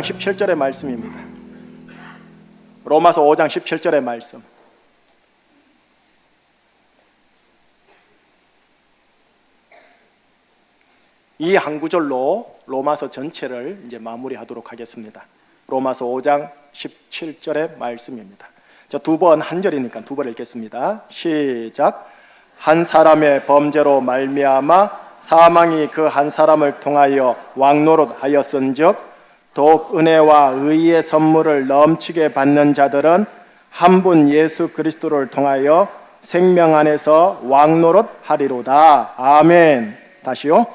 17절의 말씀입니다. 로마서 5장 17절의 말씀. 이 한 구절로 로마서 전체를 이제 마무리하도록 하겠습니다. 로마서 5장 17절의 말씀입니다. 자, 두 번 한 절이니까 두 번 읽겠습니다. 시작. 한 사람의 범죄로 말미암아 사망이 그 한 사람을 통하여 왕노릇하였은즉 더욱 은혜와 의의 선물을 넘치게 받는 자들은 한 분 예수 그리스도를 통하여 생명 안에서 왕노릇하리로다. 아멘. 다시요.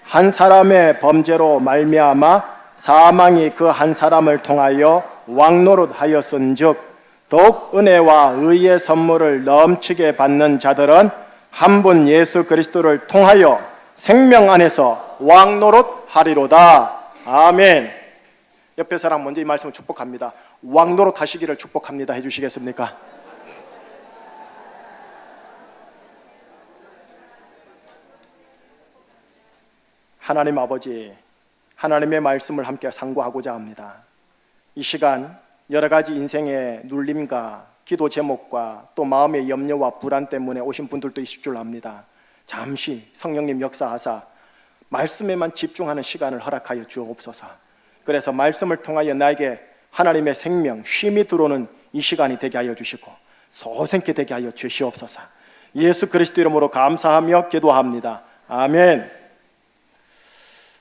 한 사람의 범죄로 말미암아 사망이 그 한 사람을 통하여 왕노릇하였은즉 더욱 은혜와 의의 선물을 넘치게 받는 자들은 한 분 예수 그리스도를 통하여 생명 안에서 왕노릇하리로다. 아멘. 옆에 사람 먼저 이 말씀을 축복합니다. 왕노릇하시기를 축복합니다. 해주시겠습니까? 하나님 아버지, 하나님의 말씀을 함께 상고하고자 합니다. 이 시간 여러 가지 인생의 눌림과 기도 제목과 또 마음의 염려와 불안 때문에 오신 분들도 있을 줄 압니다. 잠시 성령님 역사하사 말씀에만 집중하는 시간을 허락하여 주옵소서. 그래서 말씀을 통하여 나에게 하나님의 생명, 쉼이 들어오는 이 시간이 되게 하여 주시고 소생케 되게 하여 주시옵소서. 예수 그리스도 이름으로 감사하며 기도합니다. 아멘.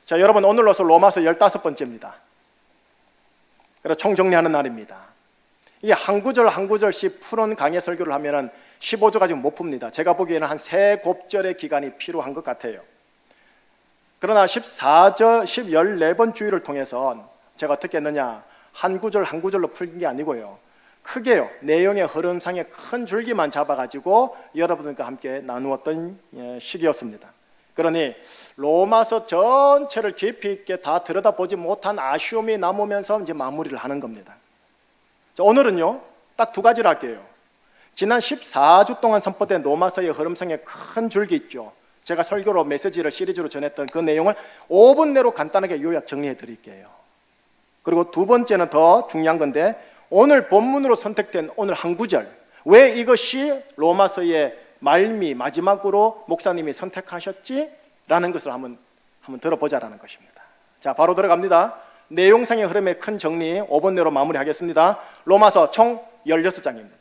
자, 여러분, 오늘로서 로마서 15번째입니다. 그래서 총정리하는 날입니다. 이 한 구절 한 구절씩 푸는 강의 설교를 하면 15주가 지금 못 풉니다. 제가 보기에는 한 3곱절의 기간이 필요한 것 같아요. 그러나 14절, 14번 주일을 통해서 제가 어떻게 했느냐, 한 구절 한 구절로 풀린 게 아니고요, 크게요, 내용의 흐름상의 큰 줄기만 잡아가지고 여러분들과 함께 나누었던 시기였습니다. 그러니 로마서 전체를 깊이 있게 다 들여다보지 못한 아쉬움이 남으면서 이제 마무리를 하는 겁니다. 자, 오늘은요 딱 두 가지를 할게요. 지난 14주 동안 선포된 로마서의 흐름상의 큰 줄기 있죠. 제가 설교로 메시지를 시리즈로 전했던 그 내용을 5분 내로 간단하게 요약 정리해 드릴게요. 그리고 두 번째는 더 중요한 건데, 오늘 본문으로 선택된 오늘 한 구절, 왜 이것이 로마서의 말미 마지막으로 목사님이 선택하셨지? 라는 것을 한번 들어보자라는 것입니다. 자, 바로 들어갑니다. 내용상의 흐름의 큰 정리 5분 내로 마무리하겠습니다. 로마서 총 16장입니다.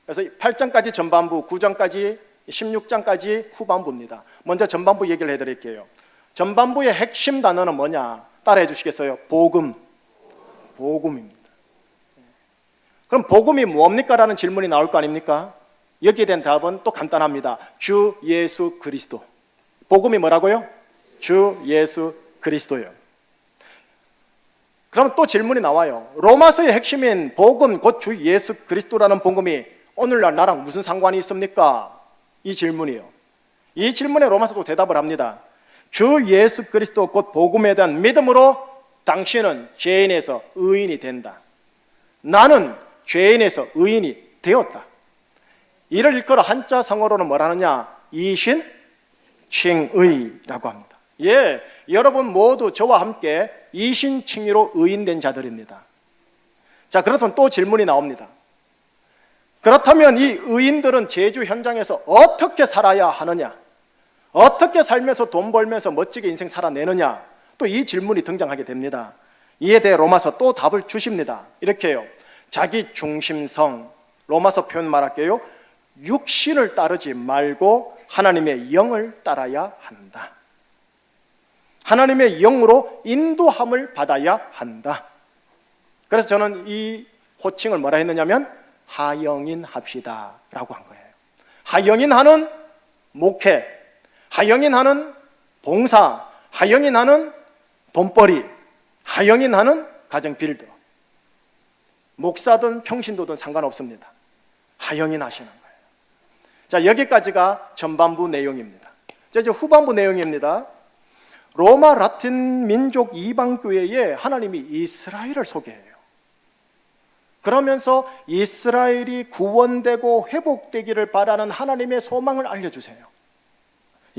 그래서 8장까지 전반부, 9장까지 16장까지 후반부입니다. 먼저 전반부 얘기를 해드릴게요. 전반부의 핵심 단어는 뭐냐? 따라해 주시겠어요? 복음. 복음입니다. 그럼 복음이 뭡니까? 라는 질문이 나올 거 아닙니까? 여기에 대한 답은 또 간단합니다. 주 예수 그리스도. 복음이 뭐라고요? 주 예수 그리스도예요. 그럼 또 질문이 나와요. 로마서의 핵심인 복음, 곧 주 예수 그리스도라는 복음이 오늘날 나랑 무슨 상관이 있습니까? 이 질문이에요. 이 질문에 로마서도 대답을 합니다. 주 예수 그리스도 곧 복음에 대한 믿음으로 당신은 죄인에서 의인이 된다. 나는 죄인에서 의인이 되었다. 이를 일컬어 한자 성어로는 뭐라느냐? 이신칭의라고 합니다. 예, 여러분 모두 저와 함께 이신칭의로 의인된 자들입니다. 자, 그렇다면 또 질문이 나옵니다. 그렇다면 이 의인들은 제주 현장에서 어떻게 살아야 하느냐? 어떻게 살면서 돈 벌면서 멋지게 인생 살아내느냐? 또 이 질문이 등장하게 됩니다. 이에 대해 로마서 또 답을 주십니다. 이렇게요. 자기 중심성, 로마서 표현 말할게요. 육신을 따르지 말고 하나님의 영을 따라야 한다. 하나님의 영으로 인도함을 받아야 한다. 그래서 저는 이 호칭을 뭐라 했느냐면 하영인 합시다 라고 한 거예요. 하영인 하는 목회, 하영인 하는 봉사, 하영인 하는 돈벌이, 하영인 하는 가정 빌더. 목사든 평신도든 상관없습니다. 하영인 하시는 거예요. 자, 여기까지가 전반부 내용입니다. 자, 이제 후반부 내용입니다. 로마 라틴 민족 이방교회에 하나님이 이스라엘을 소개해요. 그러면서 이스라엘이 구원되고 회복되기를 바라는 하나님의 소망을 알려주세요.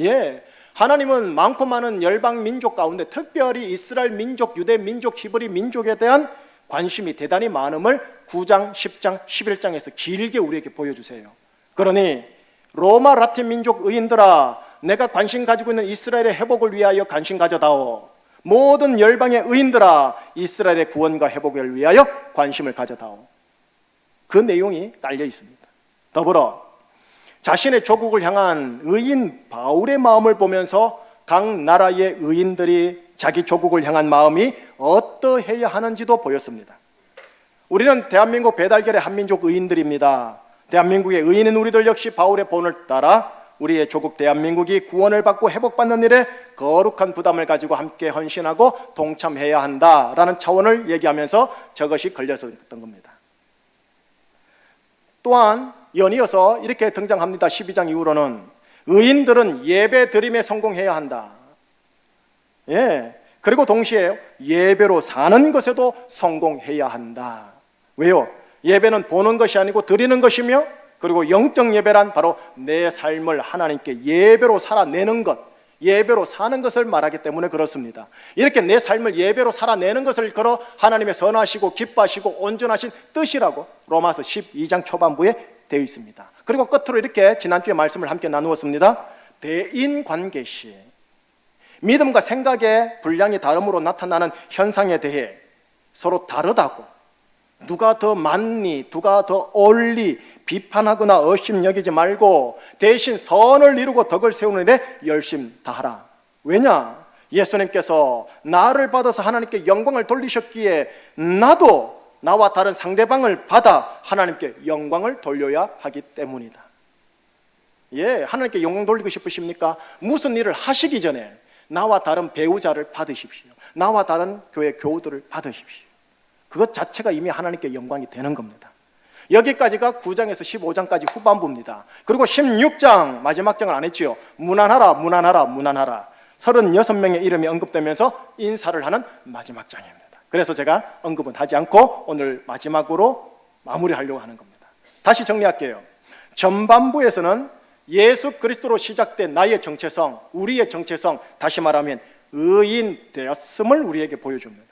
예, 하나님은 많고 많은 열방 민족 가운데 특별히 이스라엘 민족, 유대 민족, 히브리 민족에 대한 관심이 대단히 많음을 9장, 10장, 11장에서 길게 우리에게 보여주세요. 그러니 로마 라틴 민족 의인들아, 내가 관심 가지고 있는 이스라엘의 회복을 위하여 관심 가져다오. 모든 열방의 의인들아, 이스라엘의 구원과 회복을 위하여 관심을 가져다오. 그 내용이 깔려 있습니다. 더불어 자신의 조국을 향한 의인 바울의 마음을 보면서 각 나라의 의인들이 자기 조국을 향한 마음이 어떠해야 하는지도 보였습니다. 우리는 대한민국 배달결의 한민족 의인들입니다. 대한민국의 의인인 우리들 역시 바울의 본을 따라 우리의 조국 대한민국이 구원을 받고 회복받는 일에 거룩한 부담을 가지고 함께 헌신하고 동참해야 한다라는 차원을 얘기하면서 저것이 걸렸었던 겁니다. 또한 연이어서 이렇게 등장합니다. 12장 이후로는 의인들은 예배 드림에 성공해야 한다. 그리고 동시에 예배로 사는 것에도 성공해야 한다. 왜요? 예배는 보는 것이 아니고 드리는 것이며, 그리고 영적 예배란 바로 내 삶을 하나님께 예배로 살아내는 것, 예배로 사는 것을 말하기 때문에 그렇습니다. 이렇게 내 삶을 예배로 살아내는 것을 걸어 하나님의 선하시고 기뻐하시고 온전하신 뜻이라고 로마서 12장 초반부에 되어 있습니다. 그리고 끝으로 이렇게 지난주에 말씀을 함께 나누었습니다. 대인관계 시 믿음과 생각의 분량이 다름으로 나타나는 현상에 대해 서로 다르다고, 누가 더 많니, 누가 더 옳니 비판하거나 의심여기지 말고 대신 선을 이루고 덕을 세우는 일에 열심 다하라. 왜냐? 예수님께서 나를 받아서 하나님께 영광을 돌리셨기에 나도 나와 다른 상대방을 받아 하나님께 영광을 돌려야 하기 때문이다. 하나님께 영광 돌리고 싶으십니까? 무슨 일을 하시기 전에 나와 다른 배우자를 받으십시오. 나와 다른 교회 교우들을 받으십시오. 그것 자체가 이미 하나님께 영광이 되는 겁니다. 여기까지가 9장에서 15장까지 후반부입니다. 그리고 16장 마지막 장을 안 했지요. 무난하라 무난하라 무난하라 36명의 이름이 언급되면서 인사를 하는 마지막 장입니다. 그래서 제가 언급은 하지 않고 오늘 마지막으로 마무리하려고 하는 겁니다. 다시 정리할게요. 전반부에서는 예수 그리스도로 시작된 나의 정체성, 우리의 정체성, 다시 말하면 의인 되었음을 우리에게 보여줍니다.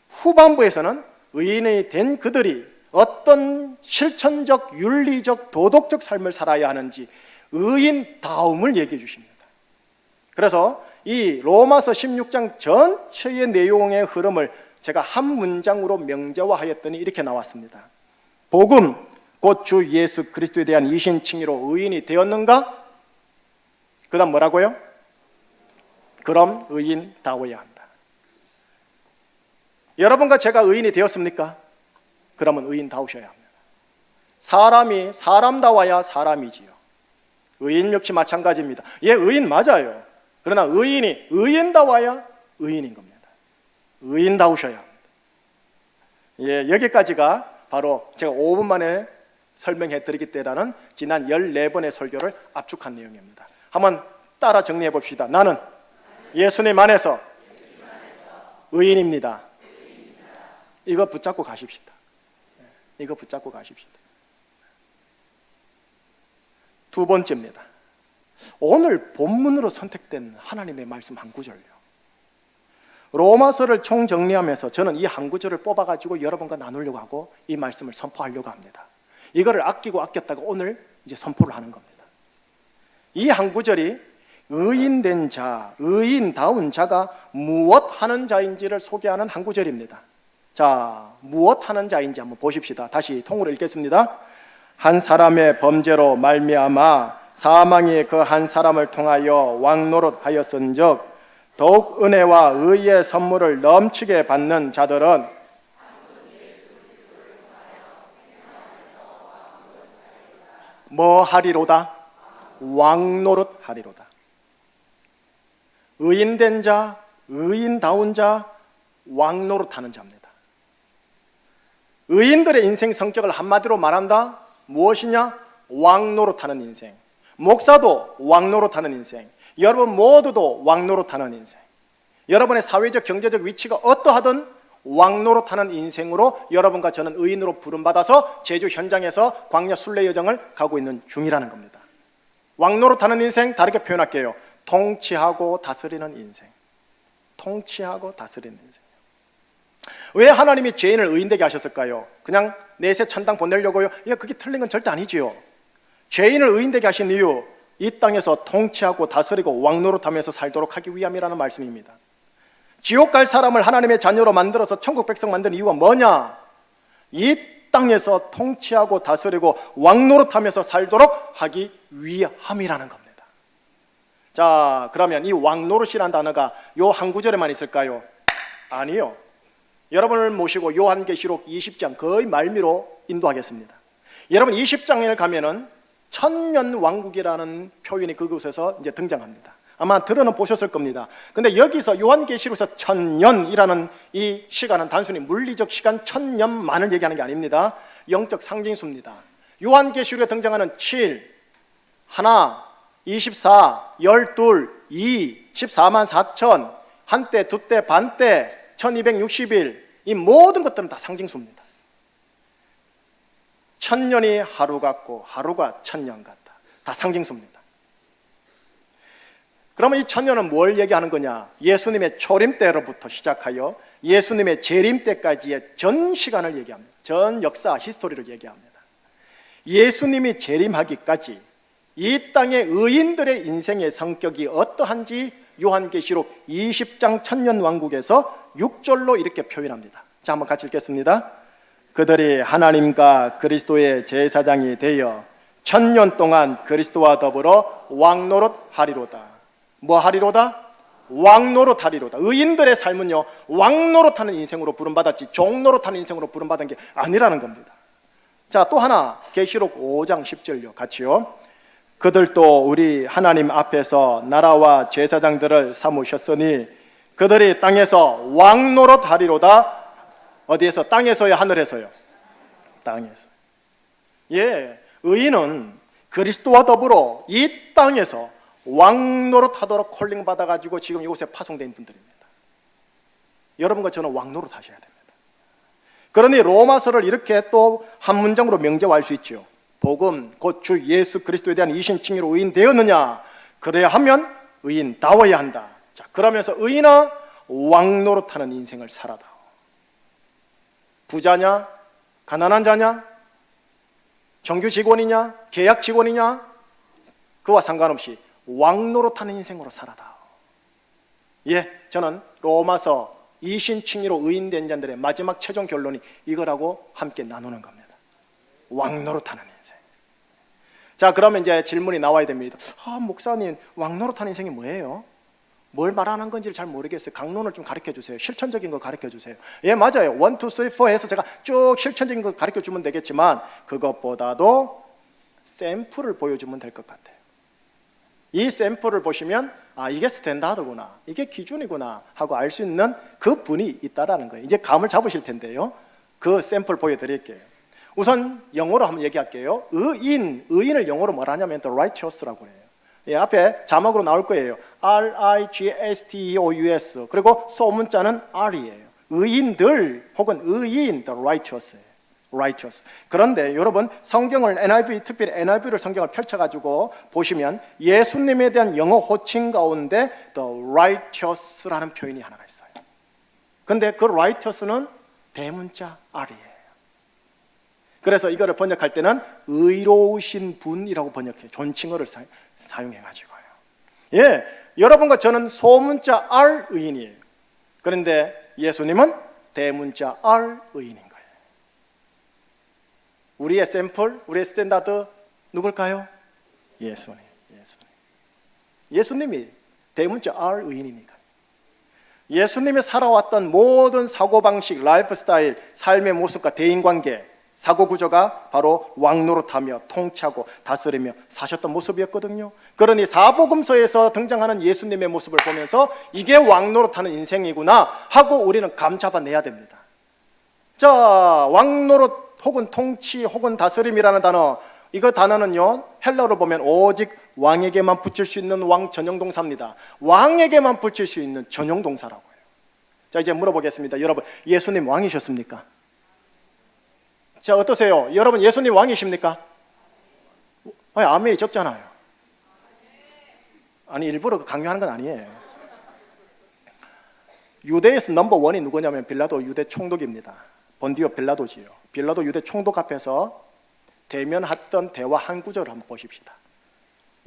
후반부에서는 의인이 된 그들이 어떤 실천적, 윤리적, 도덕적 삶을 살아야 하는지 의인다움을 얘기해 주십니다. 그래서 이 로마서 16장 전체의 내용의 흐름을 제가 한 문장으로 명제화하였더니 이렇게 나왔습니다. 복음, 곧 주 예수 그리스도에 대한 이신칭의로 의인이 되었는가? 그 다음 뭐라고요? 그럼 의인다워야 한다. 여러분과 제가 의인이 되었습니까? 그러면 의인다우셔야 합니다. 사람이 사람다워야 사람이지요. 의인 역시 마찬가지입니다. 의인 맞아요. 그러나 의인이 의인다워야 의인인 겁니다. 의인다우셔야 합니다. 여기까지가 바로 제가 5분 만에 설명해 드리기 때라는 지난 14번의 설교를 압축한 내용입니다. 한번 따라 정리해 봅시다. 나는 예수님 안에서 의인입니다. 이거 붙잡고 가십시다. 이거 붙잡고 가십시다. 두 번째입니다. 오늘 본문으로 선택된 하나님의 말씀 한 구절요. 로마서를 총정리하면서 저는 이 한 구절을 뽑아가지고 여러분과 나누려고 하고 이 말씀을 선포하려고 합니다. 이거를 아끼고 아꼈다가 오늘 이제 선포를 하는 겁니다. 이 한 구절이 의인된 자, 의인다운 자가 무엇 하는 자인지를 소개하는 한 구절입니다. 자, 무엇 하는 자인지 한번 보십시다. 다시 통으로 읽겠습니다. 한 사람의 범죄로 말미암아 사망이 그 한 사람을 통하여 왕노릇하였은즉 더욱 은혜와 의의 선물을 넘치게 받는 자들은 뭐 하리로다? 왕노릇하리로다. 의인된 자, 의인다운 자, 왕노릇하는 자입니다. 의인들의 인생 성격을 한마디로 말한다? 무엇이냐? 왕노릇하는 인생. 목사도 왕노릇하는 인생. 여러분 모두도 왕노릇하는 인생. 여러분의 사회적 경제적 위치가 어떠하든 왕노릇하는 인생으로 여러분과 저는 의인으로 부름받아서 제주 현장에서 광야 순례 여정을 가고 있는 중이라는 겁니다. 왕노릇하는 인생 다르게 표현할게요. 통치하고 다스리는 인생. 통치하고 다스리는 인생. 왜 하나님이 죄인을 의인되게 하셨을까요? 그냥 내세 천당 보내려고요? 그게 틀린 건 절대 아니지요. 죄인을 의인되게 하신 이유, 이 땅에서 통치하고 다스리고 왕노릇하면서 살도록 하기 위함이라는 말씀입니다. 지옥 갈 사람을 하나님의 자녀로 만들어서 천국 백성 만든 이유가 뭐냐? 이 땅에서 통치하고 다스리고 왕노릇하면서 살도록 하기 위함이라는 겁니다. 자, 그러면 이 왕노릇이라는 단어가 요 한 구절에만 있을까요? 아니요. 여러분을 모시고 요한계시록 20장 거의 말미로 인도하겠습니다. 여러분 20장에 가면은 천년 왕국이라는 표현이 그곳에서 이제 등장합니다. 아마 들어는 보셨을 겁니다. 근데 여기서 요한계시록에서 천년이라는 이 시간은 단순히 물리적 시간 천년만을 얘기하는 게 아닙니다. 영적 상징수입니다. 요한계시록에 등장하는 7, 하나, 24, 12, 2, 14만 4천, 한때, 두때, 반때, 1260일, 이 모든 것들은 다 상징수입니다. 천년이 하루 같고 하루가 천년 같다. 다 상징수입니다. 그러면 이 천년은 뭘 얘기하는 거냐? 예수님의 초림 때로부터 시작하여 예수님의 재림 때까지의 전 시간을 얘기합니다. 전 역사, 히스토리를 얘기합니다. 예수님이 재림하기까지 이 땅의 의인들의 인생의 성격이 어떠한지 요한계시록 20장 천년 왕국에서 6절로 이렇게 표현합니다. 자, 한번 같이 읽겠습니다. 그들이 하나님과 그리스도의 제사장이 되어 천년 동안 그리스도와 더불어 왕노릇 하리로다. 뭐 하리로다? 왕노릇 하리로다. 의인들의 삶은요, 왕노릇하는 인생으로 부름받았지 종노릇하는 인생으로 부름받은 게 아니라는 겁니다. 자, 또 하나 계시록 5장 10절요. 같이요. 그들도 우리 하나님 앞에서 나라와 제사장들을 삼으셨으니 그들이 땅에서 왕노릇 하리로다. 어디에서? 땅에서요, 하늘에서요? 땅에서. 예, 의인은 그리스도와 더불어 이 땅에서 왕노릇 하도록 콜링 받아가지고 지금 이곳에 파송된 분들입니다. 여러분과 저는 왕노릇 하셔야 됩니다. 그러니 로마서를 이렇게 또 한 문장으로 명제화할 수 있죠. 복음, 곧 주 예수 그리스도에 대한 이신칭의로 의인 되었느냐? 그래야 하면 의인다워야 한다. 자, 그러면서 의인아, 왕노릇하는 인생을 살아다오. 부자냐? 가난한 자냐? 정규 직원이냐? 계약 직원이냐? 그와 상관없이 왕노릇하는 인생으로 살아다오. 예, 저는 로마서 이신칭의로 의인된 자들의 마지막 최종 결론이 이거라고 함께 나누는 겁니다. 왕노릇하는 인생. 자, 그러면 이제 질문이 나와야 됩니다. 목사님, 왕노릇하는 인생이 뭐예요? 뭘 말하는 건지를 잘 모르겠어요. 강론을 좀 가르쳐 주세요. 실천적인 거 가르쳐 주세요. 예, 맞아요. 1, 2, 3, 4 해서 제가 쭉 실천적인 거 가르쳐 주면 되겠지만 그것보다도 샘플을 보여주면 될 것 같아요. 이 샘플을 보시면 이게 스탠다드구나, 이게 기준이구나 하고 알 수 있는 그 분이 있다라는 거예요. 이제 감을 잡으실 텐데요. 그 샘플 보여드릴게요. 우선 영어로 한번 얘기할게요. 의인을 영어로 뭐라 하냐면 the righteous라고 해요. 예, 앞에 자막으로 나올 거예요. R-I-G-S-T-E-O-U-S. 그리고 소문자는 R이에요. 의인들 혹은 의인, the righteous. righteous. 그런데 여러분 성경을 NIV, 특별히 NIV를 성경을 펼쳐가지고 보시면 예수님에 대한 영어 호칭 가운데 the righteous라는 표현이 하나가 있어요. 근데 그 righteous는 대문자 R이에요. 그래서 이거를 번역할 때는 의로우신 분이라고 번역해요. 존칭어를 사용해가지고요. 예, 여러분과 저는 소문자 R 의인이에요. 그런데 예수님은 대문자 R 의인인 거예요. 우리의 샘플, 우리의 스탠다드 누굴까요? 예수님. 예수님이 대문자 R 의인이니까. 예수님이 살아왔던 모든 사고방식, 라이프 스타일, 삶의 모습과 대인관계, 사고구조가 바로 왕노릇하며 통치하고 다스리며 사셨던 모습이었거든요. 그러니 사복음서에서 등장하는 예수님의 모습을 보면서 이게 왕노릇하는 인생이구나 하고 우리는 감 잡아내야 됩니다. 자, 왕노릇 혹은 통치 혹은 다스림이라는 단어, 이거 단어는요 헬라어로 보면 오직 왕에게만 붙일 수 있는 왕 전용동사입니다. 왕에게만 붙일 수 있는 전용동사라고 해요. 자, 이제 물어보겠습니다. 여러분, 예수님 왕이셨습니까? 자, 어떠세요? 여러분, 예수님 왕이십니까? 아멘이 적잖아요. 아니 일부러 강요하는 건 아니에요. 유대에서 넘버원이 누구냐면 빌라도 유대 총독입니다. 본디오 빌라도지요. 빌라도 유대 총독 앞에서 대면했던 대화 한 구절을 한번 보십시다.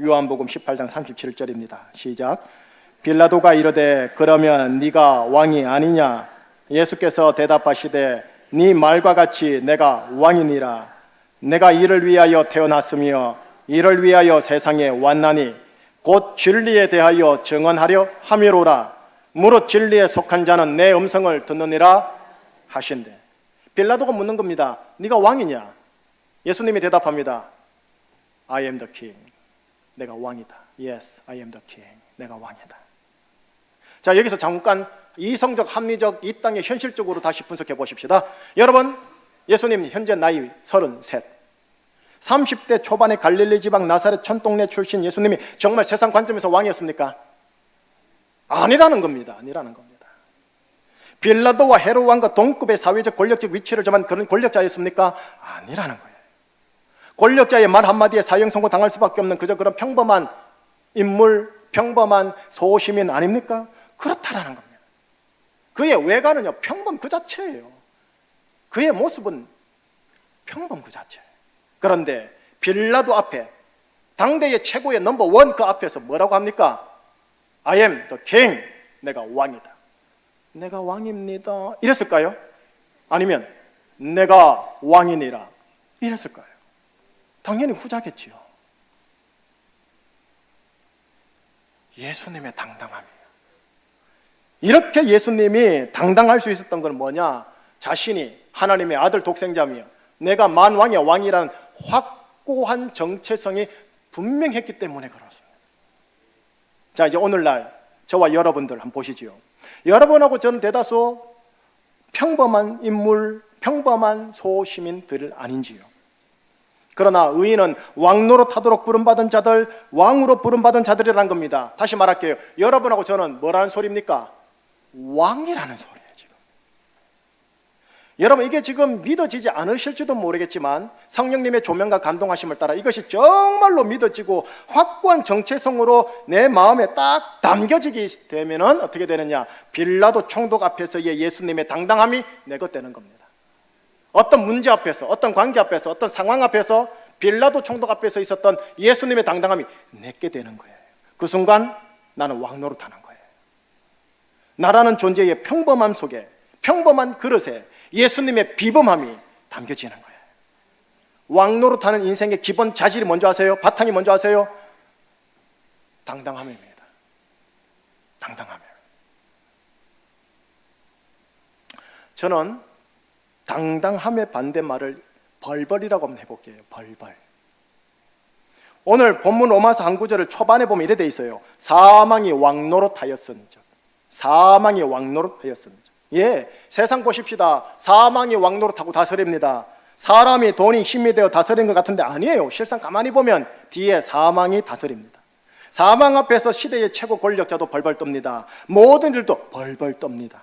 요한복음 18장 37절입니다. 시작. 빌라도가 이르되 그러면 네가 왕이 아니냐? 예수께서 대답하시되 네 말과 같이 내가 왕이니라. 내가 이를 위하여 태어났으며 이를 위하여 세상에 왔나니 곧 진리에 대하여 증언하려 함이로라. 무릇 진리에 속한 자는 내 음성을 듣느니라 하신대. 빌라도가 묻는 겁니다. 네가 왕이냐? 예수님이 대답합니다. I am the king. 내가 왕이다. Yes, I am the king. 내가 왕이다. 자, 여기서 잠깐 이성적, 합리적, 이 땅의 현실적으로 다시 분석해 보십시다. 여러분, 예수님 현재 나이 33. 30대 초반의 갈릴리 지방 나사렛 촌동네 출신 예수님이 정말 세상 관점에서 왕이었습니까? 아니라는 겁니다. 아니라는 겁니다. 빌라도와 헤롯 왕과 동급의 사회적 권력적 위치를 점한 그런 권력자였습니까? 아니라는 거예요. 권력자의 말 한마디에 사형 선고 당할 수밖에 없는 그저 그런 평범한 인물, 평범한 소시민 아닙니까? 그렇다라는 겁니다. 그의 외관은요, 평범 그 자체예요. 그의 모습은 평범 그 자체예요. 그런데 빌라도 앞에, 당대의 최고의 넘버원 그 앞에서 뭐라고 합니까? I am the king. 내가 왕이다. 내가 왕입니다. 이랬을까요? 아니면 내가 왕이니라. 이랬을까요? 당연히 후자겠지요. 예수님의 당당함이에요. 이렇게 예수님이 당당할 수 있었던 건 뭐냐? 자신이 하나님의 아들 독생자며 내가 만왕의 왕이라는 확고한 정체성이 분명했기 때문에 그렇습니다. 자, 이제 오늘날 저와 여러분들 한번 보시지요. 여러분하고 저는 대다수 평범한 인물, 평범한 소시민들 아닌지요. 그러나 의인은 왕노릇하도록 부름받은 자들, 왕으로 부름받은 자들이라는 겁니다. 다시 말할게요. 여러분하고 저는 뭐라는 소리입니까? 왕이라는 소리예요. 지금 여러분, 이게 지금 믿어지지 않으실지도 모르겠지만 성령님의 조명과 감동하심을 따라 이것이 정말로 믿어지고 확고한 정체성으로 내 마음에 딱 담겨지게 되면은 어떻게 되느냐? 빌라도 총독 앞에서의 예수님의 당당함이 내 것 되는 겁니다. 어떤 문제 앞에서, 어떤 관계 앞에서, 어떤 상황 앞에서 빌라도 총독 앞에서 있었던 예수님의 당당함이 내게 되는 거예요. 그 순간 나는 왕노릇하는 거예요. 나라는 존재의 평범함 속에, 평범한 그릇에 예수님의 비범함이 담겨지는 거예요. 왕노릇하는 인생의 기본 자질이 뭔지 아세요? 바탕이 뭔지 아세요? 당당함입니다. 당당함이에요. 저는 당당함의 반대말을 벌벌이라고 한번 해볼게요. 벌벌. 오늘 본문 로마서 한 구절을 초반에 보면 이래 돼 있어요. 사망이 왕노릇하였은즉. 사망이 왕노릇하였은즉. 예, 세상 보십시다. 사망이 왕노릇하고 다스립니다. 사람이 돈이 힘이 되어 다스리는 것 같은데 아니에요. 실상 가만히 보면 뒤에 사망이 다스립니다. 사망 앞에서 시대의 최고 권력자도 벌벌 떱니다. 모든 일도 벌벌 떱니다.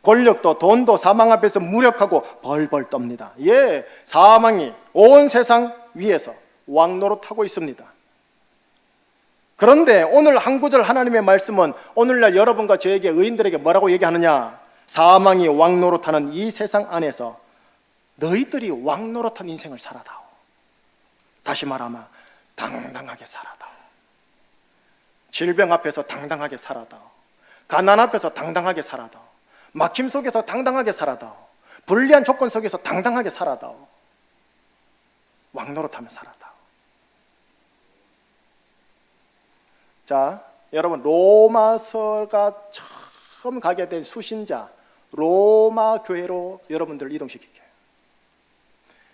권력도 돈도 사망 앞에서 무력하고 벌벌 떱니다. 예, 사망이 온 세상 위에서 왕노릇하고 있습니다. 그런데 오늘 한 구절 하나님의 말씀은 오늘날 여러분과 저에게 의인들에게 뭐라고 얘기하느냐? 사망이 왕노릇하는 이 세상 안에서 너희들이 왕노릇한 인생을 살아다오. 다시 말하면 당당하게 살아다오. 질병 앞에서 당당하게 살아다오. 가난 앞에서 당당하게 살아다오. 막힘 속에서 당당하게 살아다오. 불리한 조건 속에서 당당하게 살아다오. 왕노릇하며 살아다오. 자, 여러분, 로마서가 처음 가게 된 수신자 로마 교회로 여러분들을 이동시킬게요.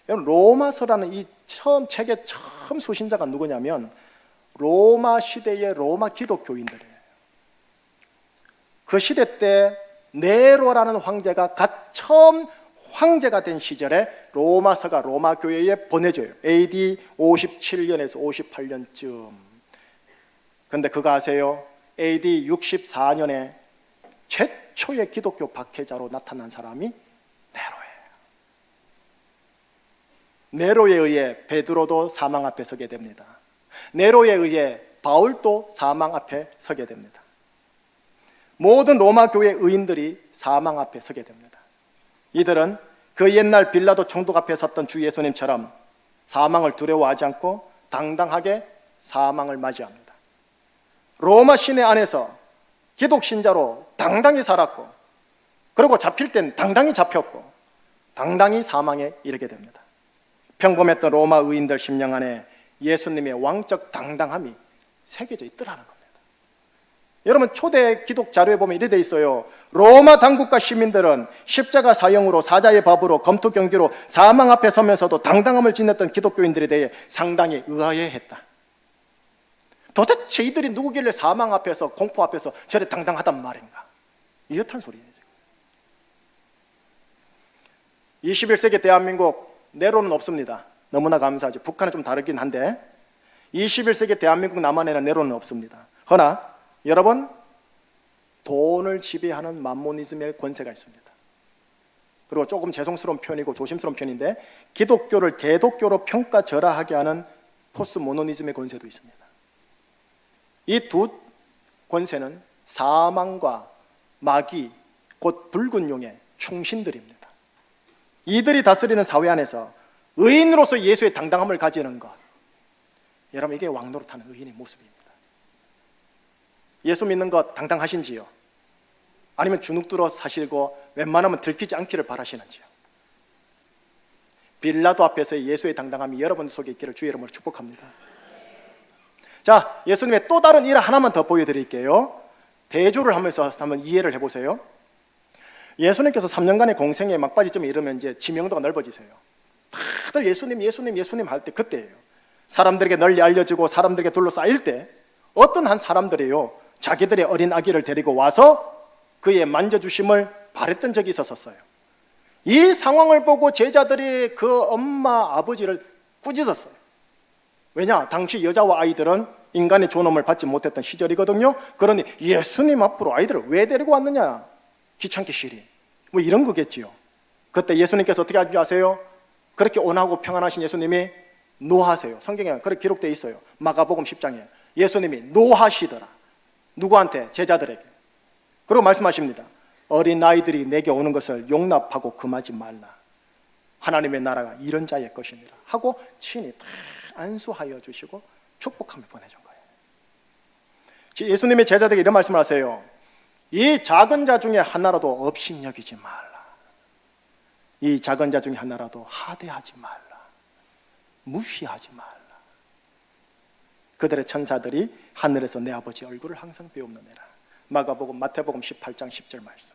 여러분, 로마서라는 이 책의 처음 수신자가 누구냐면 로마 시대의 로마 기독교인들이에요. 그 시대 때 네로라는 황제가 갓 처음 황제가 된 시절에 로마서가 로마 교회에 보내져요. AD 57년에서 58년쯤. 근데 그거 아세요? AD 64년에 최초의 기독교 박해자로 나타난 사람이 네로예요. 네로에 의해 베드로도 사망 앞에 서게 됩니다. 네로에 의해 바울도 사망 앞에 서게 됩니다. 모든 로마 교회 의인들이 사망 앞에 서게 됩니다. 이들은 그 옛날 빌라도 총독 앞에 섰던 주 예수님처럼 사망을 두려워하지 않고 당당하게 사망을 맞이합니다. 로마 시내 안에서 기독 신자로 당당히 살았고, 그리고 잡힐 땐 당당히 잡혔고, 당당히 사망에 이르게 됩니다. 평범했던 로마 의인들 심령 안에 예수님의 왕적 당당함이 새겨져 있더라는 겁니다. 여러분, 초대 기독 자료에 보면 이래 돼 있어요. 로마 당국과 시민들은 십자가 사형으로 사자의 밥으로 검투 경기로 사망 앞에 서면서도 당당함을 지녔던 기독교인들에 대해 상당히 의아해했다. 도대체 이들이 누구길래 사망 앞에서, 공포 앞에서 저래 당당하단 말인가? 이렇단 소리예요. 21세기 대한민국 내로는 없습니다. 너무나 감사하죠. 북한은 좀 다르긴 한데 21세기 대한민국 남한에는 내로는 없습니다. 그러나 여러분, 돈을 지배하는 맘모니즘의 권세가 있습니다. 그리고 조금 죄송스러운 편이고 조심스러운 편인데 기독교를 개독교로 평가절하하게 하는 포스모노니즘의 권세도 있습니다. 이 두 권세는 사망과 마귀, 곧 붉은 용의 충신들입니다. 이들이 다스리는 사회 안에서 의인으로서 예수의 당당함을 가지는 것, 여러분, 이게 왕노릇하는 의인의 모습입니다. 예수 믿는 것 당당하신지요? 아니면 주눅들어 사시고 웬만하면 들키지 않기를 바라시는지요? 빌라도 앞에서의 예수의 당당함이 여러분 속에 있기를 주의 이름으로 축복합니다. 자, 예수님의 또 다른 일 하나만 더 보여드릴게요. 대조를 하면서 한번 이해를 해보세요. 예수님께서 3년간의 공생의 막바지점에 이르면 이제 지명도가 넓어지세요. 다들 예수님, 예수님, 예수님 할 때 그때예요. 사람들에게 널리 알려지고 사람들에게 둘러싸일 때 어떤 한 사람들이요, 자기들의 어린 아기를 데리고 와서 그의 만져주심을 바랬던 적이 있었어요. 이 상황을 보고 제자들이 그 엄마, 아버지를 꾸짖었어요. 왜냐? 당시 여자와 아이들은 인간의 존엄을 받지 못했던 시절이거든요. 그러니 예수님 앞으로 아이들을 왜 데리고 왔느냐? 귀찮게 시리, 뭐 이런 거겠지요. 그때 예수님께서 어떻게 하는지 아세요? 그렇게 온화하고 평안하신 예수님이 노하세요. 성경에 그렇게 기록되어 있어요. 마가복음 10장에 예수님이 노하시더라. 누구한테? 제자들에게. 그리고 말씀하십니다. 어린 아이들이 내게 오는 것을 용납하고 금하지 말라. 하나님의 나라가 이런 자의 것이니라 하고 친히 다 안수하여 주시고 축복하며 보내준 거예요. 예수님의 제자들에게 이런 말씀을 하세요. 이 작은 자 중에 하나라도 업신여기지 말라. 이 작은 자 중에 하나라도 하대하지 말라. 무시하지 말라. 그들의 천사들이 하늘에서 내 아버지 얼굴을 항상 배움느니라. 마가복음, 마태복음 18장 10절 말씀.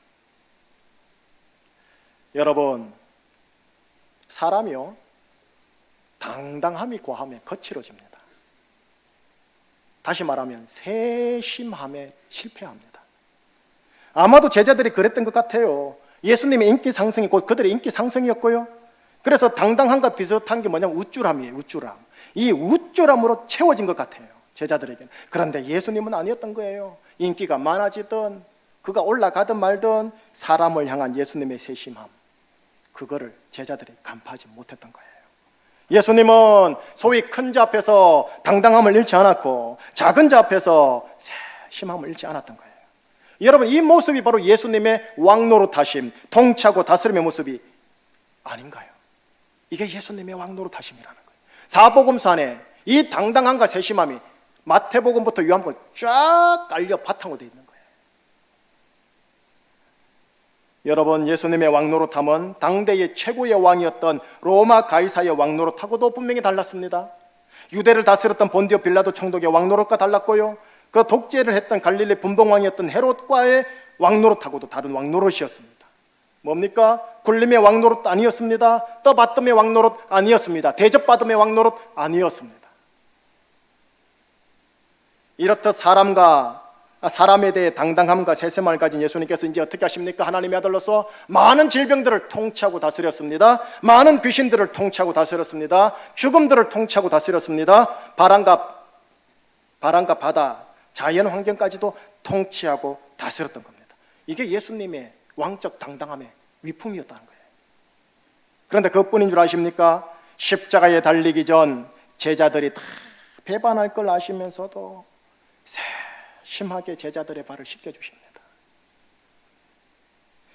여러분, 사람이요, 당당함이 과하면 거칠어집니다. 다시 말하면 세심함에 실패합니다. 아마도 제자들이 그랬던 것 같아요. 예수님의 인기 상승이 곧 그들의 인기 상승이었고요. 그래서 당당함과 비슷한 게 뭐냐면 우쭐함이에요. 우쭐함. 이 우쭐함으로 채워진 것 같아요, 제자들에게는. 그런데 예수님은 아니었던 거예요. 인기가 많아지든 그가 올라가든 말든 사람을 향한 예수님의 세심함, 그거를 제자들이 간파하지 못했던 거예요. 예수님은 소위 큰 자 앞에서 당당함을 잃지 않았고 작은 자 앞에서 세심함을 잃지 않았던 거예요. 여러분, 이 모습이 바로 예수님의 왕노릇하심, 통치하고 다스림의 모습이 아닌가요? 이게 예수님의 왕노릇하심이라는 거예요. 사복음서 안에 이 당당함과 세심함이 마태복음부터 요한복음 쫙 깔려 바탕으로 되어 있는 거예요. 여러분, 예수님의 왕노릇함은 당대의 최고의 왕이었던 로마 가이사의 왕노릇하고도 분명히 달랐습니다. 유대를 다스렸던 본디오 빌라도 총독의 왕노릇과 달랐고요, 그 독재를 했던 갈릴리 분봉왕이었던 헤롯과의 왕노릇하고도 다른 왕노릇이었습니다. 뭡니까? 굴림의 왕노릇 아니었습니다. 떠받침의 왕노릇 아니었습니다. 대접받음의 왕노릇 아니었습니다. 이렇듯 사람에 대해 당당함과 세심함을 가진 예수님께서 이제 어떻게 하십니까? 하나님의 아들로서 많은 질병들을 통치하고 다스렸습니다. 많은 귀신들을 통치하고 다스렸습니다. 죽음들을 통치하고 다스렸습니다. 바람과 바다, 자연 환경까지도 통치하고 다스렸던 겁니다. 이게 예수님의 왕적 당당함의 위품이었다는 거예요. 그런데 그것뿐인 줄 아십니까? 십자가에 달리기 전 제자들이 다 배반할 걸 아시면서도 세심하게 제자들의 발을 씻겨주십니다.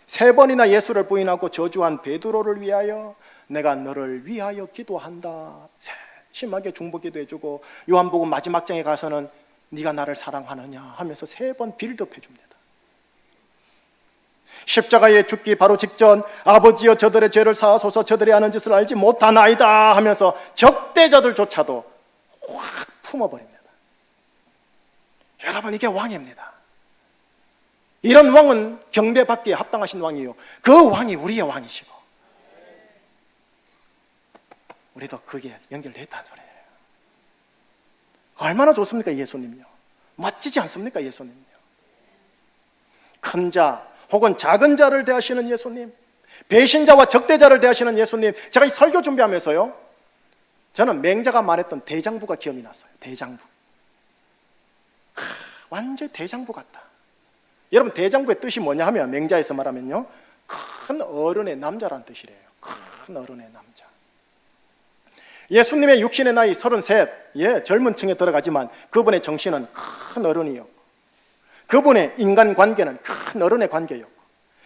3번이나 예수를 부인하고 저주한 베드로를 위하여 내가 너를 위하여 기도한다. 세심하게 중보기도 해주고 요한복음 마지막 장에 가서는 네가 나를 사랑하느냐 하면서 3번 빌드업 해줍니다. 십자가에 죽기 바로 직전 아버지여 저들의 죄를 사하소서 저들이 하는 짓을 알지 못하나이다 하면서 적대자들조차도 확 품어버립니다. 여러분, 이게 왕입니다. 이런 왕은 경배받기에 합당하신 왕이요, 그 왕이 우리의 왕이시고 우리도 그게 연결됐다는 소리예요. 얼마나 좋습니까? 예수님요, 멋지지 않습니까? 예수님요, 큰 자 혹은 작은 자를 대하시는 예수님, 배신자와 적대자를 대하시는 예수님. 제가 이 설교 준비하면서요, 저는 맹자가 말했던 대장부가 기억이 났어요. 대장부. 완전 대장부 같다. 여러분, 대장부의 뜻이 뭐냐 하면 맹자에서 말하면요, 큰 어른의 남자란 뜻이래요. 큰 어른의 남자. 예수님의 육신의 나이 33, 젊은 층에 들어가지만 그분의 정신은 큰 어른이요, 그분의 인간관계는 큰 어른의 관계였고,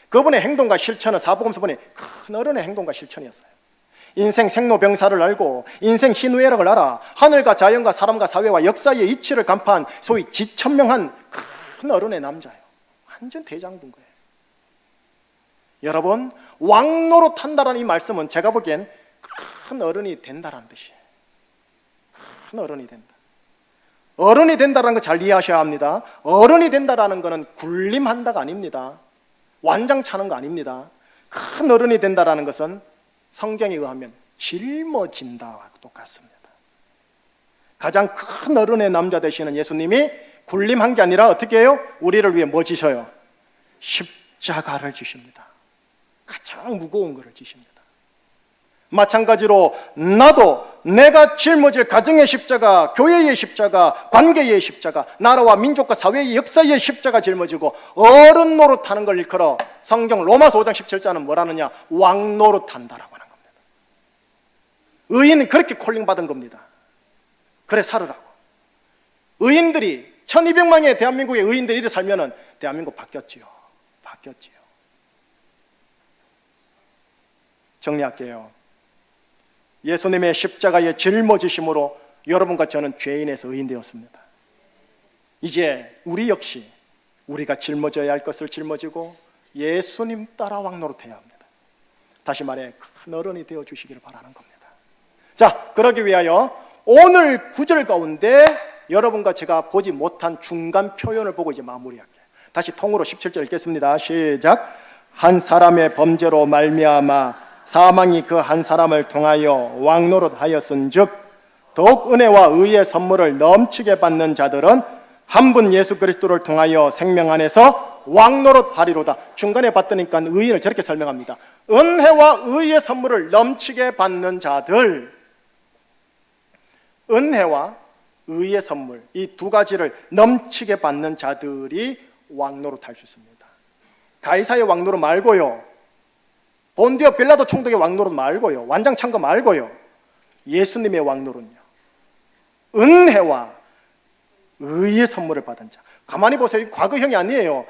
그분의 행동과 실천은 사복음서 보니 큰 어른의 행동과 실천이었어요. 인생 생로병사를 알고 인생 희노애락을 알아 하늘과 자연과 사람과 사회와 역사의 이치를 간파한 소위 지천명한 큰 어른의 남자예요. 완전 대장부인 거예요. 여러분, 왕노릇 한다라는 이 말씀은 제가 보기엔 큰 어른이 된다라는 뜻이에요. 큰 어른이 된다. 어른이 된다는 거 잘 이해하셔야 합니다. 어른이 된다는 것은 군림한다가 아닙니다. 완장 차는 거 아닙니다. 큰 어른이 된다는 것은 성경에 의하면 짊어진다와 똑같습니다. 가장 큰 어른의 남자 되시는 예수님이 군림한 게 아니라 어떻게 해요? 우리를 위해 뭐 지셔요? 십자가를 지십니다. 가장 무거운 것을 지십니다. 마찬가지로 나도 내가 짊어질 가정의 십자가, 교회의 십자가, 관계의 십자가, 나라와 민족과 사회의 역사의 십자가 짊어지고 어른 노릇하는 걸 일컬어 성경 로마서 5장 17절은 뭐라느냐? 왕 노릇한다라고 하는 겁니다. 의인은 그렇게 콜링받은 겁니다. 그래 살으라고. 의인들이 1200만의 대한민국의 의인들이 이렇게 살면은 대한민국 바뀌었지요. 정리할게요. 예수님의 십자가의 짊어지심으로 여러분과 저는 죄인에서 의인 되었습니다. 이제 우리 역시 우리가 짊어져야 할 것을 짊어지고 예수님 따라 왕노릇해야 합니다. 다시 말해 큰 어른이 되어주시기를 바라는 겁니다. 자, 그러기 위하여 오늘 구절 가운데 여러분과 제가 보지 못한 중간 표현을 보고 이제 마무리할게요. 다시 통으로 17절 읽겠습니다. 시작. 한 사람의 범죄로 말미암아 사망이 그 한 사람을 통하여 왕노릇하였은즉 더욱 은혜와 의의 선물을 넘치게 받는 자들은 한 분 예수 그리스도를 통하여 생명 안에서 왕노릇하리로다. 중간에 봤더니까 의인을 저렇게 설명합니다. 은혜와 의의 선물을 넘치게 받는 자들, 은혜와 의의 선물, 이 두 가지를 넘치게 받는 자들이 왕노릇할 수 있습니다. 가이사의 왕노릇 말고요, 본디오 빌라도 총독의 왕노릇 말고요, 완장 찬 거 말고요, 예수님의 왕노릇은요, 은혜와 의의 선물을 받은 자. 가만히 보세요. 과거형이 아니에요.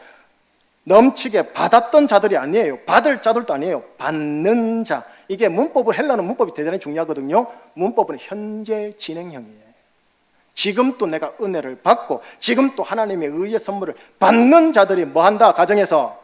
넘치게 받았던 자들이 아니에요. 받을 자들도 아니에요. 받는 자. 이게 문법을, 헬라는 문법이 대단히 중요하거든요. 문법은 현재 진행형이에요. 지금 또 내가 은혜를 받고 지금 또 하나님의 의의 선물을 받는 자들이 뭐 한다? 가정에서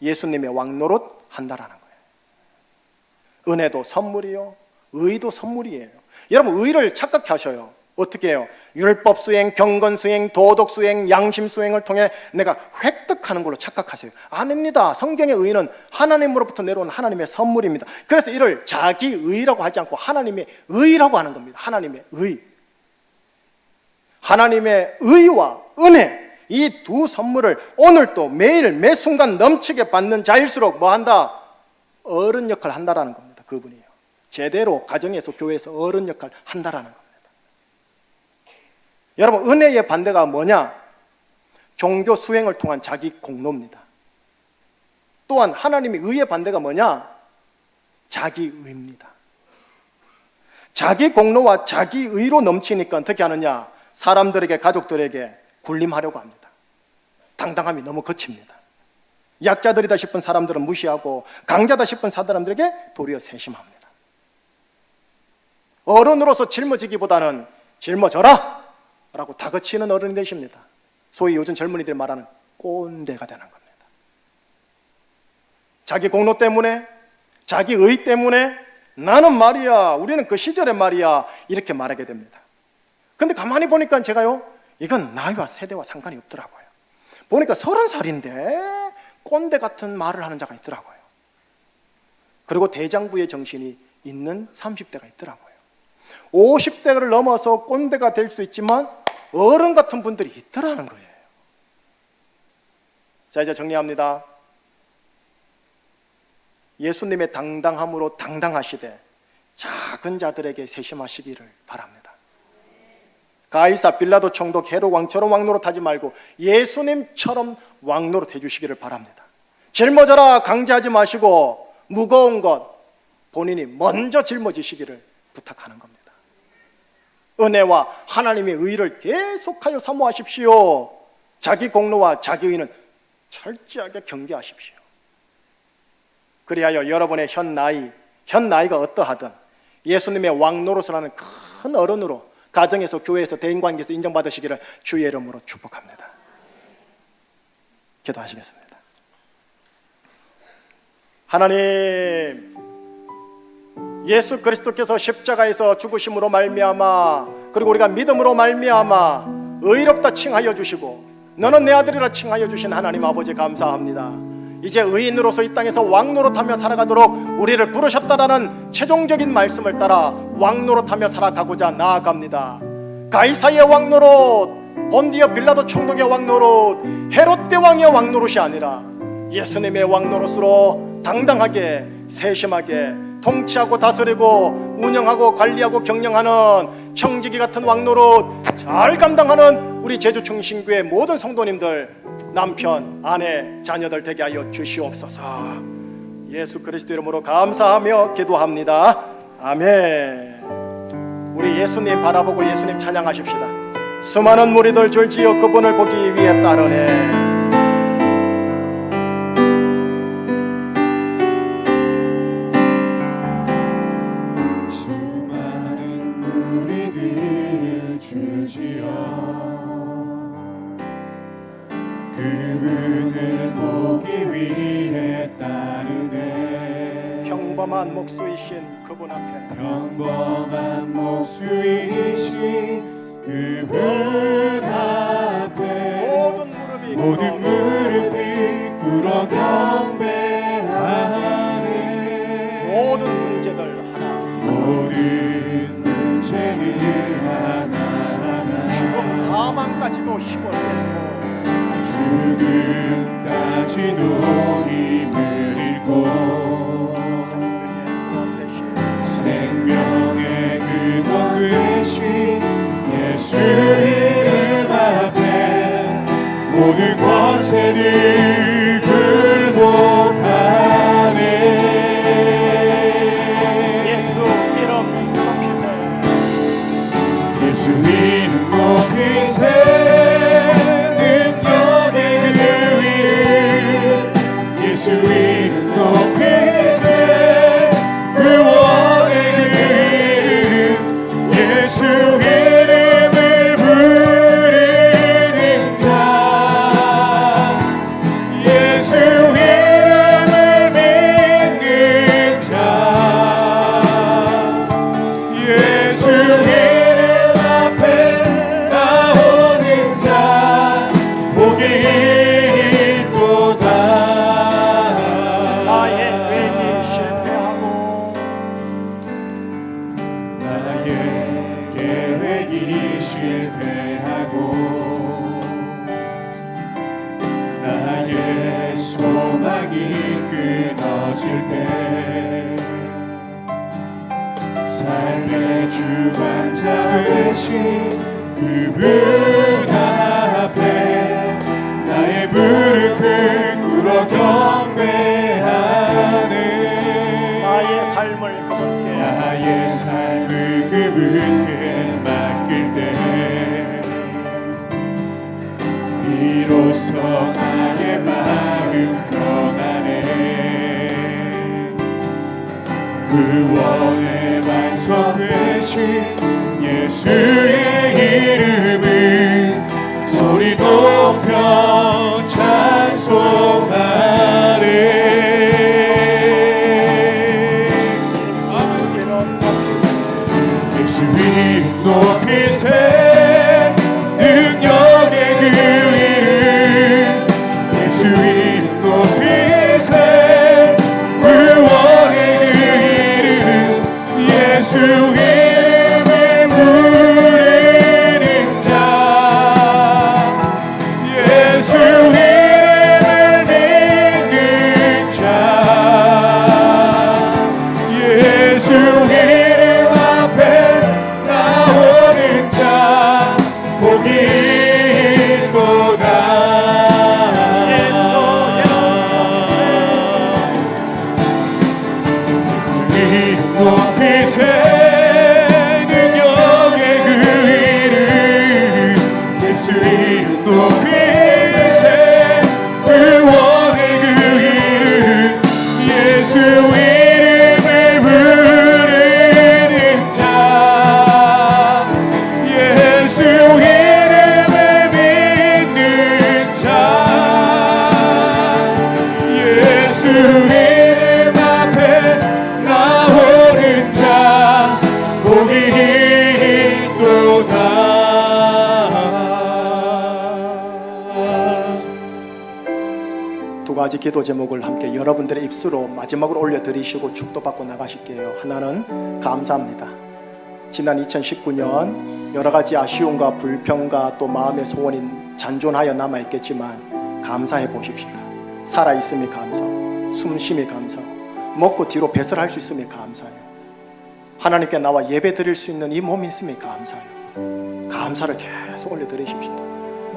예수님의 왕노릇 한다라는 거예요. 은혜도 선물이요, 의도 선물이에요. 여러분, 의를 착각해 하셔요. 어떻게 해요? 율법 수행, 경건 수행, 도덕 수행, 양심 수행을 통해 내가 획득하는 걸로 착각하세요. 아닙니다. 성경의 의는 하나님으로부터 내려온 하나님의 선물입니다. 그래서 이를 자기 의라고 하지 않고 하나님의 의라고 하는 겁니다. 하나님의 의. 하나님의 의와 은혜, 이 두 선물을 오늘도 매일 매 순간 넘치게 받는 자일수록 뭐 한다? 어른 역할을 한다라는 겁니다. 그분이요, 제대로 가정에서 교회에서 어른 역할을 한다라는 겁니다. 여러분, 은혜의 반대가 뭐냐? 종교 수행을 통한 자기 공로입니다. 또한 하나님의 의의 반대가 뭐냐? 자기 의입니다. 자기 공로와 자기 의로 넘치니까 어떻게 하느냐? 사람들에게, 가족들에게 군림하려고 합니다. 당당함이 너무 거칩니다. 약자들이다 싶은 사람들은 무시하고 강자다 싶은 사람들에게 도리어 세심합니다. 어른으로서 짊어지기보다는 짊어져라! 라고 다그치는 어른이 되십니다. 소위 요즘 젊은이들 말하는 꼰대가 되는 겁니다. 자기 공로 때문에, 자기 의 때문에 나는 말이야, 우리는 그 시절에 말이야, 이렇게 말하게 됩니다. 근데 가만히 보니까 제가요, 이건 나이와 세대와 상관이 없더라고요. 보니까 30살인데 꼰대 같은 말을 하는 자가 있더라고요. 그리고 대장부의 정신이 있는 30대가 있더라고요. 50대를 넘어서 꼰대가 될 수도 있지만 어른 같은 분들이 있더라는 거예요. 자, 이제 정리합니다. 예수님의 당당함으로 당당하시되 작은 자들에게 세심하시기를 바랍니다. 가이사, 빌라도 총독, 헤롯 왕처럼 왕노릇하지 말고 예수님처럼 왕노릇 해주시기를 바랍니다. 짊어져라 강제하지 마시고 무거운 것 본인이 먼저 짊어지시기를 부탁하는 겁니다. 은혜와 하나님의 의를 계속하여 사모하십시오. 자기 공로와 자기 의는 철저하게 경계하십시오. 그리하여 여러분의 현 나이가 어떠하든 예수님의 왕노릇을 하는 큰 어른으로 가정에서, 교회에서, 대인관계에서 인정받으시기를 주의 이름으로 축복합니다. 기도하시겠습니다. 하나님, 예수 그리스도께서 십자가에서 죽으심으로 말미암아, 그리고 우리가 믿음으로 말미암아 의롭다 칭하여 주시고 너는 내 아들이라 칭하여 주신 하나님 아버지 감사합니다. 이제 의인으로서 이 땅에서 왕노릇하며 살아가도록 우리를 부르셨다라는 최종적인 말씀을 따라 왕노릇하며 살아가고자 나아갑니다. 가이사의 왕노릇, 본디오 빌라도 총독의 왕노릇, 헤롯 대왕의 왕노릇이 아니라 예수님의 왕노릇으로 당당하게 세심하게 통치하고 다스리고 운영하고 관리하고 경영하는 청지기 같은 왕노릇 잘 감당하는 우리 제주충신교회 모든 성도님들, 남편, 아내, 자녀들 되게 하여 주시옵소서. 예수 그리스도 이름으로 감사하며 기도합니다. 아멘. 우리 예수님 바라보고 예수님 찬양하십시다. 수많은 무리들 줄지어 그분을 보기 위해 따르네. 그분을 보기 위해 따르네. 평범한 목수이신 그분 앞에, 평범한 목수이신 그분 앞에 모든 무릎이 꿇어 경배하네. 모든 문제들 하나하나 죽음 사망까지도 힘을 잃고 죽음까지도 힘을 잃고 생명의 근원 되신 예수 이름 앞에 모든 권세를 굴복하네. 예수 이름 높이세. 예수 이름 높이세. 예수 이름 높이세. 그 원의 그 이름 예수 이름을 부르는 자 예수 이름을 믿는 자 예수 이름 앞에 나오는 자 복이 있도다. 나의 소망이 끊어질 때 삶의 주관자 되신 그분 앞에 나의 무릎을 꿇어 경배하는 나의 삶을 그분께 그분께 맡길 때 내 반석 되신 예수의 이름을 소리 높여 찬송하네. 예수 이름 높이세 능력의 그 이름 예수 이름 높이세 구원의 그 이름 예수 이름을 부르는 자 예수 이름을 믿는 자 예수 이름 앞에 나오는 자 복이 있도다. 높이세 능력의 그 이름 예수 이름 높이세 구원의 그 이름 예수 이름을 부르는 자 예수 이름을 믿는 자 예수 이름 앞에 나오는 자 복이 있도다. 두 가지 기도 제목을 함께 여러분들의 입술로 마지막으로 올려드리시고 축도받고 나가실게요. 하나는 감사합니다. 지난 2019년 여러 가지 아쉬움과 불평과 또 마음의 소원이 잔존하여 남아있겠지만 감사해 보십시다. 살아있음이 감사하고 숨쉼이 감사하고 먹고 뒤로 배설할 수 있음이 감사해요. 하나님께 나와 예배 드릴 수 있는 이 몸이 있음이 감사해요. 감사를 계속 올려드리십시다.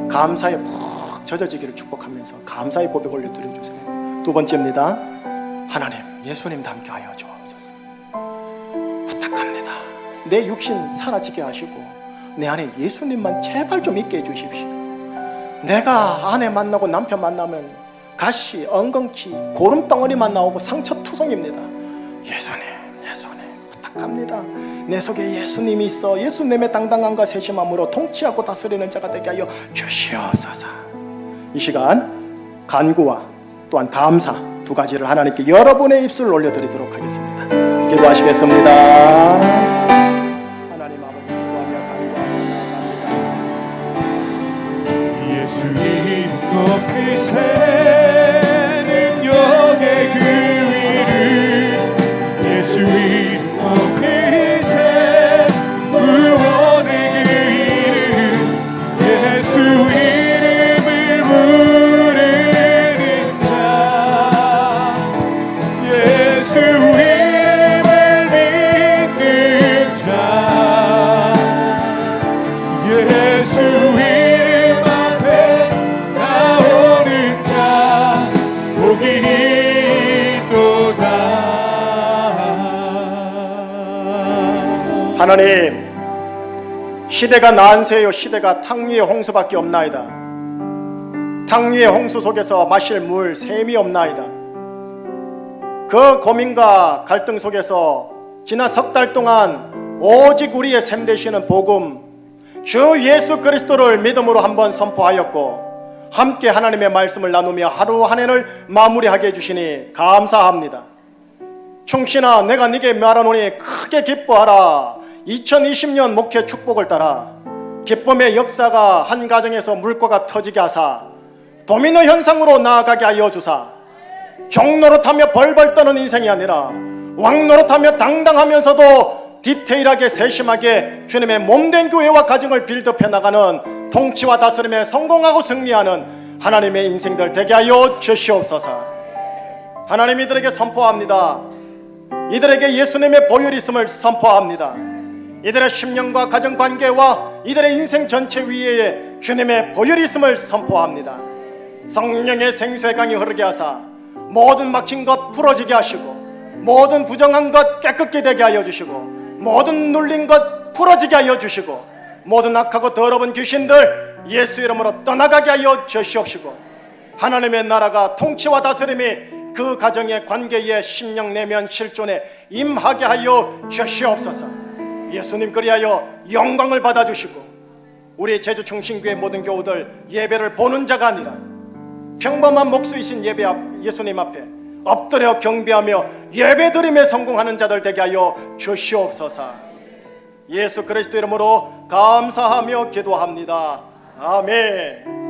감사에 푹 젖어지기를 축복하면서 감사의 고백 올려드려주세요. 두 번째입니다. 하나님 예수님 닮게 하여 주옵소서. 부탁합니다. 내 육신 사라지게 하시고 내 안에 예수님만 제발 좀 있게 해주십시오. 내가 아내 만나고 남편 만나면 가시, 엉겅퀴, 고름덩어리만 나오고 상처투성입니다. 예수님 부탁합니다. 내 속에 예수님이 있어 예수님의 당당함과 세심함으로 통치하고 다스리는 자가 되게 하여 주시옵소서. 이 시간 간구와 또한 감사 두 가지를 하나님께 여러분의 입술을 올려드리도록 하겠습니다. 기도하시겠습니다. 하나님 아버지 기도하며 간구합니다. 예수 이름 높이세 능력의 그 이름 예수 이름 높이세 구원의 그 이름 예수 이름을 부르는 자 예수 이름을 믿는 자 예수 이름 앞에 나오는 자 복이 있도다. 하나님 시대가 난세요 시대가 탕 위의 홍수밖에 없나이다. 탕 위의 홍수 속에서 마실 물 샘이 없나이다. 그 고민과 갈등 속에서 지난 석 달 동안 오직 우리의 샘 되시는 복음 주 예수 그리스도를 믿음으로 한번 선포하였고 함께 하나님의 말씀을 나누며 하루 한 해를 마무리하게 해주시니 감사합니다. 충신아 내가 네게 말하노니 크게 기뻐하라. 2020년 목회 축복을 따라 기쁨의 역사가 한 가정에서 물꼬가 터지게 하사 도미노 현상으로 나아가게 하여 주사 종노릇하며 벌벌 떠는 인생이 아니라 왕노릇하며 당당하면서도 디테일하게 세심하게 주님의 몸된 교회와 가정을 빌드업해 나가는 통치와 다스림에 성공하고 승리하는 하나님의 인생들 되게 하여 주시옵소서. 하나님 이들에게 선포합니다. 이들에게 예수님의 보혈이 있음을 선포합니다. 이들의 심령과 가정관계와 이들의 인생 전체 위에 주님의 보혈이 있음을 선포합니다. 성령의 생수의 강이 흐르게 하사 모든 막힌 것 풀어지게 하시고 모든 부정한 것 깨끗게 되게 하여 주시고 모든 눌린 것 풀어지게 하여 주시고 모든 악하고 더러운 귀신들 예수 이름으로 떠나가게 하여 주시옵시고 하나님의 나라가 통치와 다스림이 그 가정의 관계에 심령 내면 실존에 임하게 하여 주시옵소서. 예수님 그리하여 영광을 받아주시고 우리 제주 충신교회 모든 교우들 예배를 보는 자가 아니라 평범한 목수이신 예수님 앞에 엎드려 경배하며 예배드림에 성공하는 자들 되게 하여 주시옵소서. 예수 그리스도 이름으로 감사하며 기도합니다. 아멘.